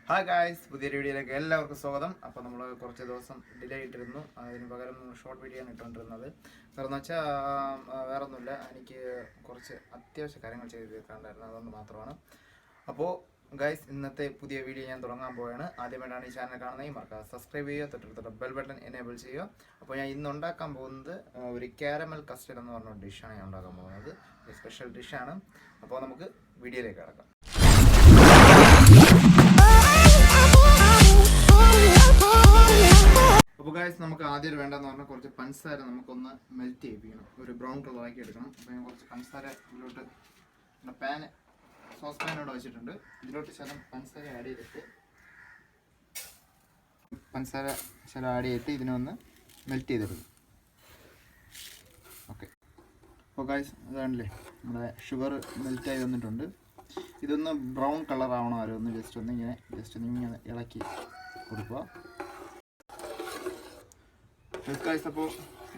Hi guys, പുതിയൊരു വീഡിയോയിലേക്ക് എല്ലാവർക്കും സ്വാഗതം. അപ്പോൾ നമ്മൾ കുറച്ച് ദിവസം ഡിലേ ഇട്ടിരുന്നു. അതിന് പകരം ഷോർട്ട് വീഡിയോ ആണ് ഇട്ടുകൊണ്ടിരുന്നത്. കാരണം വെച്ചാൽ വേറെ ഒന്നുമില്ല, എനിക്ക് കുറച്ച് അത്യാവശ്യ കാര്യങ്ങൾ ചെയ്ത് തീർക്കാണ്ടായിരുന്നു, അതുകൊണ്ട് മാത്രമാണ്. അപ്പോൾ ഗായ്സ്, ഇന്നത്തെ പുതിയ വീഡിയോ ഞാൻ തുടങ്ങാൻ പോവുകയാണ്. ആദ്യമായിട്ടാണ് ഈ ചാനൽ കാണുന്നത്, മറക്കാതെ സബ്സ്ക്രൈബ് ചെയ്യുക, തൊട്ടടുത്ത ബെൽ ബട്ടൺ എനേബിൾ ചെയ്യുക. അപ്പോൾ ഞാൻ ഇന്ന് ഉണ്ടാക്കാൻ പോകുന്നത് ഒരു കാരമൽ കസ്റ്റർഡ് എന്ന് പറഞ്ഞ ഡിഷാണ് ഞാൻ ഉണ്ടാക്കാൻ പോകുന്നത്. ഒരു സ്പെഷ്യൽ ഡിഷാണ്. അപ്പോൾ നമുക്ക് വീഡിയോയിലേക്ക് കിടക്കാം. അപ്പോൾ ഗായ്സ്, നമുക്ക് ആദ്യം വേണ്ടതെന്ന് പറഞ്ഞാൽ കുറച്ച് പഞ്ചസാര നമുക്കൊന്ന് മെൽറ്റ് ചെയ്യിപ്പിക്കണം, ഒരു ബ്രൗൺ കളറാക്കി എടുക്കണം. അപ്പോൾ ഞാൻ കുറച്ച് പഞ്ചസാര ഇതിലോട്ട് സോസ് പാനോട് വെച്ചിട്ടുണ്ട്. ഇതിലോട്ട് ശകലം പഞ്ചസാര ആഡ് ചെയ്തിട്ട് ഇതിനൊന്ന് മെൽറ്റ് ചെയ്തെടുക്കും. ഓക്കെ. അപ്പോൾ ഗായ്സ്, അതാണല്ലേ നമ്മുടെ ഷുഗർ മെൽറ്റായി വന്നിട്ടുണ്ട്. ഇതൊന്ന് ബ്രൗൺ കളർ ആവണം, ഒന്ന് ജസ്റ്റ് ഒന്ന് ഇളക്കി കൊടുക്കുക. ഗായ്സ്, അപ്പോൾ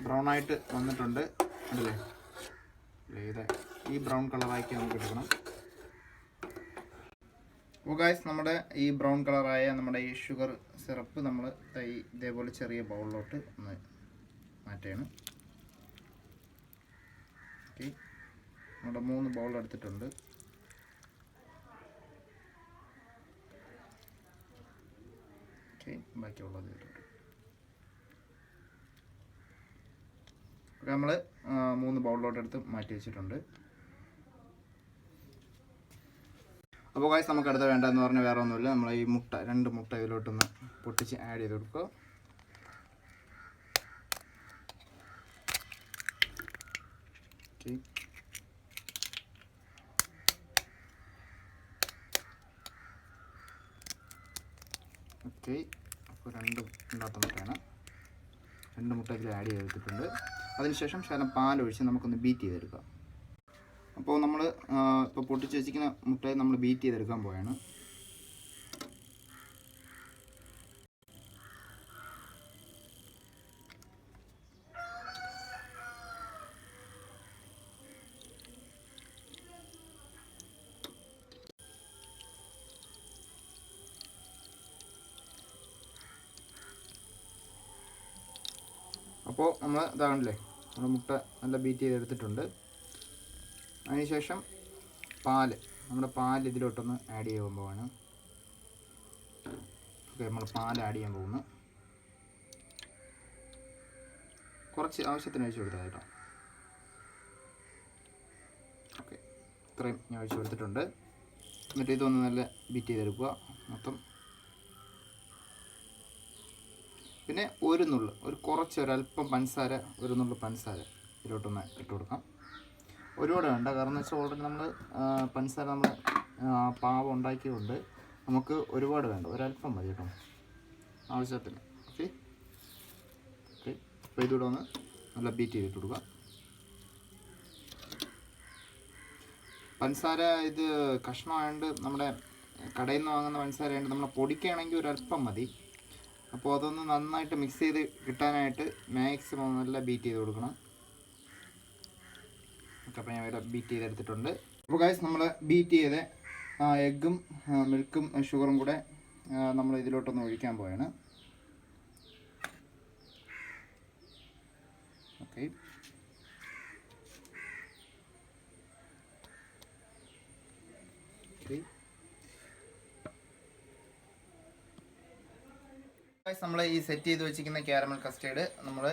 ബ്രൗൺ ആയിട്ട് വന്നിട്ടുണ്ട് അല്ലേ? ഇത് ഈ ബ്രൗൺ കളറാക്കി നമുക്ക് എടുക്കണം. അപ്പോൾ ഗായ്സ്, നമ്മുടെ ഈ ബ്രൗൺ കളറായ നമ്മുടെ ഈ ഷുഗർ സിറപ്പ് നമ്മൾ ഇതേപോലെ ചെറിയ ബൗളിലോട്ട് ഒന്ന് മാറ്റുകയാണ്. ഓക്കെ, നമ്മുടെ 3 ബൗൾ എടുത്തിട്ടുണ്ട്. ഓക്കെ, ബാക്കിയുള്ളത് ഇട്ടിട്ടുണ്ട്. നമ്മൾ 3 ബൗളിലോട്ട് എടുത്ത് മാറ്റി വെച്ചിട്ടുണ്ട്. അപ്പോൾ ഗായ്സ്, നമുക്ക് അടുത്ത വേണ്ടതെന്ന് പറഞ്ഞാൽ വേറെ ഒന്നുമില്ല, നമ്മൾ ഈ 2 മുട്ട ഇതിലോട്ടൊന്ന് പൊട്ടിച്ച് ആഡ് ചെയ്ത് കൊടുക്കുക. Okay, okay. അപ്പോൾ 2 ഉണ്ടാത്ത മുട്ടയാണ്, 2 മുട്ട ഇതിൽ ആഡ് ചെയ്തിട്ടുണ്ട്. അതിനുശേഷം ശകലം പാലൊഴിച്ച് നമുക്കൊന്ന് ബീറ്റ് ചെയ്തെടുക്കാം. അപ്പോൾ നമ്മൾ ഇപ്പോൾ പൊട്ടിച്ച് വെച്ചിരിക്കുന്ന മുട്ടയെ നമ്മൾ ബീറ്റ് ചെയ്തെടുക്കാൻ പോവുകയാണ്. അപ്പോൾ നമ്മൾ ഇതാണല്ലേ, നമ്മുടെ മുട്ട നല്ല ബീറ്റ് ചെയ്തെടുത്തിട്ടുണ്ട്. അതിനുശേഷം നമ്മുടെ പാൽ ഇതിലോട്ടൊന്ന് ആഡ് ചെയ്യാൻ പോവാണ്. ഓക്കെ, നമ്മൾ പാൽ ആഡ് ചെയ്യാൻ പോകുന്നു. കുറച്ച് ആവശ്യത്തിന് ഒഴിച്ച് കൊടുത്താൽ കേട്ടോ. ഓക്കെ, ഇത്രയും ഞാൻ ഒഴിച്ച് കൊടുത്തിട്ടുണ്ട്. എന്നിട്ട് ഇതൊന്ന് നല്ല ബീറ്റ് ചെയ്തെടുക്കുക മൊത്തം. പിന്നെ ഒരല്പം പഞ്ചസാര, ഒരു നുള്ളു പഞ്ചസാര ഇതിലോട്ടൊന്ന് ഇട്ട് കൊടുക്കാം. ഒരുപാട് വേണ്ട, കാരണം എന്ന് വെച്ചാൽ ഓൾറെഡി നമ്മൾ പഞ്ചസാര നമ്മൾ പാവം ഉണ്ടാക്കിയതുകൊണ്ട് നമുക്ക് ഒരുപാട് വേണ്ട, ഒരല്പം മതി കേട്ടോ, ആവശ്യത്തിന്. Okay, okay. അപ്പോൾ ഇതുകൂടെ ഒന്ന് നല്ല ബീറ്റ് ചെയ്തിട്ട് കൊടുക്കുക. പഞ്ചസാര ഇത് കഷ്ണമായതുകൊണ്ട്, നമ്മുടെ കടയിൽ നിന്ന് വാങ്ങുന്ന പഞ്ചസാര ആയതുകൊണ്ട് നമ്മൾ പൊടിക്കുകയാണെങ്കിൽ ഒരല്പം മതി. അപ്പോൾ അതൊന്ന് നന്നായിട്ട് മിക്സ് ചെയ്ത് കിട്ടാനായിട്ട് മാക്സിമം നല്ല ബീറ്റ് ചെയ്ത് കൊടുക്കണം. ഓക്കെ, അപ്പോൾ ഞാൻ ഇവിടെ ബീറ്റ് ചെയ്തെടുത്തിട്ടുണ്ട്. അപ്പോൾ ഗായ്സ്, നമ്മൾ ബീറ്റ് ചെയ്ത് എഗ്ഗും മിൽക്കും ഷുഗറും കൂടെ നമ്മൾ ഇതിലോട്ടൊന്ന് ഒഴിക്കാൻ പോവുകയാണ്. Okay, okay. നമ്മൾ ഈ സെറ്റ് ചെയ്ത് വെച്ചിരിക്കുന്ന കാരമൽ കസ്റ്റേർഡ് നമ്മൾ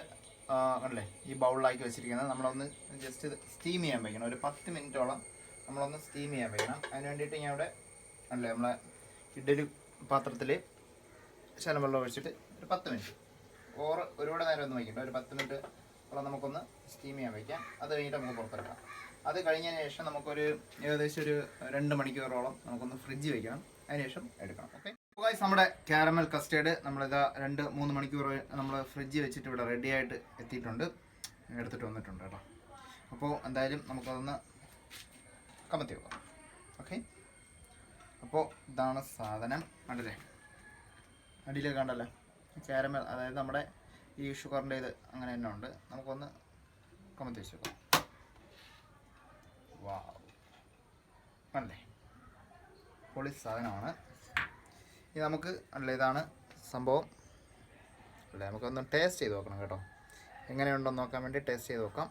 കണ്ടല്ലേ ഈ ബൗളിലാക്കി വെച്ചിരിക്കുന്നത് നമ്മളൊന്ന് ജസ്റ്റ് സ്റ്റീം ചെയ്യാൻ വയ്ക്കണം. ഒരു 10 മിനിറ്റോളം നമ്മളൊന്ന് സ്റ്റീം ചെയ്യാൻ വയ്ക്കണം. അതിന് വേണ്ടിയിട്ട് ഞാൻ ഇവിടെ അല്ലേ നമ്മളെ ഇഡ്ഡലി പാത്രത്തിൽ ശകലം വെള്ളം ഒഴിച്ചിട്ട് ഒരു 10 മിനിറ്റ് ഒരുപാട് നേരം ഒന്നും വയ്ക്കണ്ട, ഒരു 10 മിനിറ്റ് നമുക്കൊന്ന് സ്റ്റീം ചെയ്യാൻ വയ്ക്കാം. അത് കഴിഞ്ഞിട്ട് നമുക്ക് പുറത്തെടുക്കാം. അത് കഴിഞ്ഞതിന് ശേഷം നമുക്കൊരു ഏകദേശം ഒരു 2 മണിക്കൂറോളം നമുക്കൊന്ന് ഫ്രിഡ്ജ് വയ്ക്കണം. അതിനുശേഷം എടുക്കണം. ഓക്കെ, ഗായ്സ്, നമ്മുടെ കാരമൽ കസ്റ്റേർഡ് നമ്മളിതാ 2-3 മണിക്കൂർ നമ്മൾ ഫ്രിഡ്ജ് വെച്ചിട്ട് ഇവിടെ റെഡി ആയിട്ട് എത്തിയിട്ടുണ്ട്, എടുത്തിട്ട് വന്നിട്ടുണ്ട് കേട്ടോ. അപ്പോൾ എന്തായാലും നമുക്കതൊന്ന് കമത്തി വെക്കാം. ഓക്കെ, അപ്പോൾ ഇതാണ് സാധനം. കണ്ടല്ലേ, അടിയിലേക്ക് കണ്ടല്ലേ കാരമൽ, അതായത് നമ്മുടെ ഈ ഷുഗറിൻ്റെ ഇത് അങ്ങനെ തന്നെ ഉണ്ട്. നമുക്കൊന്ന് കമത്തി വെച്ച് വെക്കാം. വാവ്, കണ്ടല്ലേ, പൊളി സാധനമാണ്. ഇനി നമുക്ക് അല്ല ഇതാണ് സംഭവം അല്ലേ, നമുക്കൊന്ന് ടേസ്റ്റ് ചെയ്ത് നോക്കണം കേട്ടോ, എങ്ങനെയുണ്ടെന്ന് നോക്കാൻ വേണ്ടി ടേസ്റ്റ് ചെയ്ത് നോക്കാം.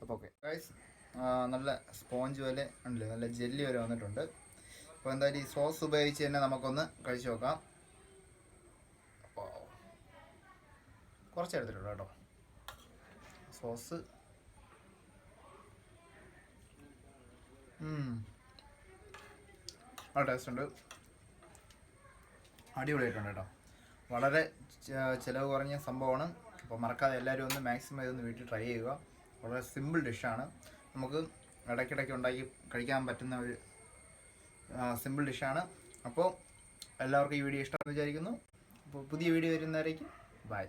അപ്പോൾ ഓക്കെ ഗൈസ്, നല്ല സ്പോഞ്ച് പോലെ ഉണ്ടല്ലേ, നല്ല ജെല്ലി വരെ വന്നിട്ടുണ്ട്. അപ്പോൾ എന്തായാലും ഈ സോസ് ഉപയോഗിച്ച് തന്നെ നമുക്കൊന്ന് കഴിച്ച് നോക്കാം. കുറച്ച് എടുത്തിട്ടുണ്ട് കേട്ടോ സോസ്. ആ ടേസ്റ്റ് ഉണ്ട്, അടിപൊളിയായിട്ടുണ്ട് കേട്ടോ. വളരെ ചിലവ് കുറഞ്ഞ സംഭവമാണ്. അപ്പോൾ മറക്കാതെ എല്ലാവരും ഒന്ന് മാക്സിമം ഇതൊന്ന് വീട്ടിൽ ട്രൈ ചെയ്യുക. വളരെ സിമ്പിൾ ഡിഷാണ്, നമുക്ക് ഇടയ്ക്കിടയ്ക്ക് ഉണ്ടാക്കി കഴിക്കാൻ പറ്റുന്ന ഒരു സിമ്പിൾ ഡിഷാണ്. അപ്പോൾ എല്ലാവർക്കും ഈ വീഡിയോ ഇഷ്ടമെന്ന് വിചാരിക്കുന്നു. അപ്പോൾ പുതിയ വീഡിയോ വരുന്നവരേക്കും ബൈ.